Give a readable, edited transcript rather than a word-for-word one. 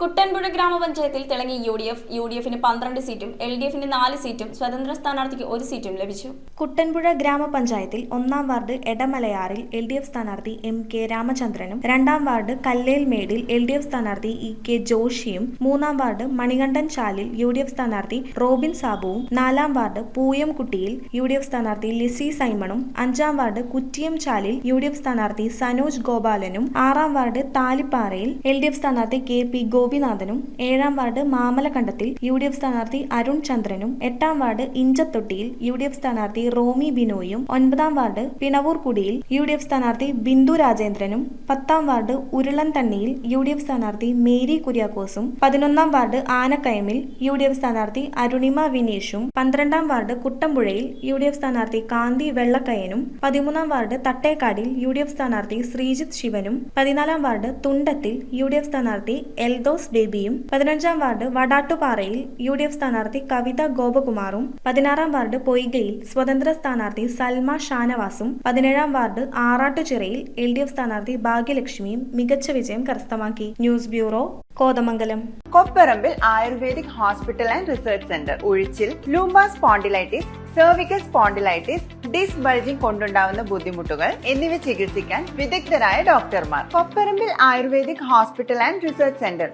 കുട്ടൻപുഴ ഗ്രാമപഞ്ചായത്തിൽ തിളങ്ങി യുഡിഎഫിന് 12 സീറ്റും എൽഡിഎഫിന് 4 സീറ്റും സ്വതന്ത്ര സ്ഥാനാർത്ഥിക്ക് 1 സീറ്റും ലഭിച്ചു. കുട്ടൻപുഴ ഗ്രാമപഞ്ചായത്തിൽ 1-ാം വാർഡ് എടമലയാറിൽ എൽഡിഎഫ് സ്ഥാനാർത്ഥി എം.കെ. രാമചന്ദ്രനും 2-ാം വാർഡ് കല്ലേൽമേടിൽ എൽഡിഎഫ് സ്ഥാനാർത്ഥി ഇ.കെ. ജോഷിയും 3-ാം വാർഡ് മണികണ്ഠൻ ചാലിൽ യുഡിഎഫ് സ്ഥാനാർത്ഥി റോബിൻ സാബുവും 4-ാം വാർഡ് പൂയംകുട്ടിയിൽ യുഡിഎഫ് സ്ഥാനാർത്ഥി ലിസി സൈമണും 5-ാം വാർഡ് കുറ്റിയം ചാലിൽ യുഡിഎഫ് സ്ഥാനാർത്ഥി സനോജ് ഗോപാലനും 6-ാം വാർഡ് താലിപ്പാറയിൽ എൽഡിഎഫ് സ്ഥാനാർത്ഥി കെ.പി. ഗോപിനാഥനും 7-ാം വാർഡ് മാമലക്കണ്ടത്തിൽ യുഡിഎഫ് സ്ഥാനാർത്ഥി അരുൺ ചന്ദ്രനും 8-ാം വാർഡ് ഇഞ്ചത്തൊട്ടിയിൽ യുഡിഎഫ് സ്ഥാനാർത്ഥി റോമി ബിനോയും 9-ാം വാർഡ് പിണവൂർകുടിയിൽ യുഡിഎഫ് സ്ഥാനാർത്ഥി ബിന്ദു രാജേന്ദ്രനും 10-ാം വാർഡ് ഉരുളൻതണ്ണിയിൽ യുഡിഎഫ് സ്ഥാനാർത്ഥി മേരി കുര്യാക്കോസും 11-ാം വാർഡ് ആനക്കയമിൽ യുഡിഎഫ് സ്ഥാനാർത്ഥി അരുണിമ വിനീഷും 12-ാം വാർഡ് കുട്ടമ്പുഴയിൽ യുഡിഎഫ് സ്ഥാനാർത്ഥി കാന്തി വെള്ളക്കയനും 13-ാം വാർഡ് തട്ടേക്കാടിൽ യുഡിഎഫ് സ്ഥാനാർത്ഥി ശ്രീജിത്ത് ശിവനും 14-ാം വാർഡ് തുണ്ടത്തിൽ യുഡിഎഫ് സ്ഥാനാർത്ഥി എൽദോസ് ബേബിയും 15-ാം വാർഡ് വടാട്ടുപാറയിൽ യുഡിഎഫ് സ്ഥാനാർത്ഥി കവിത ഗോപകുമാറും 16-ാം വാർഡ് പൊയ്കയിൽ സ്വതന്ത്ര സ്ഥാനാർത്ഥി സൽമ ഷാനവാസും 17-ാം വാർഡ് ആറാട്ടുചിറയിൽ എൽഡിഎഫ് സ്ഥാനാർത്ഥി ഭാഗ്യലക്ഷ്മിയും മികച്ച വിജയം കരസ്ഥമാക്കി. News bureau, Kothamangalam. Kopparambil ayurvedic hospital and research centre ഉഴിച്ചിൽ, lumbar spondylitis, cervical spondylitis, disc bulging കൊണ്ടുണ്ടാവുന്ന ബുദ്ധിമുട്ടുകൾ എന്നിവ ചികിത്സിക്കാൻ വിദഗ്ധരായ ഡോക്ടർമാർ. Kopparambil ayurvedic hospital and research centre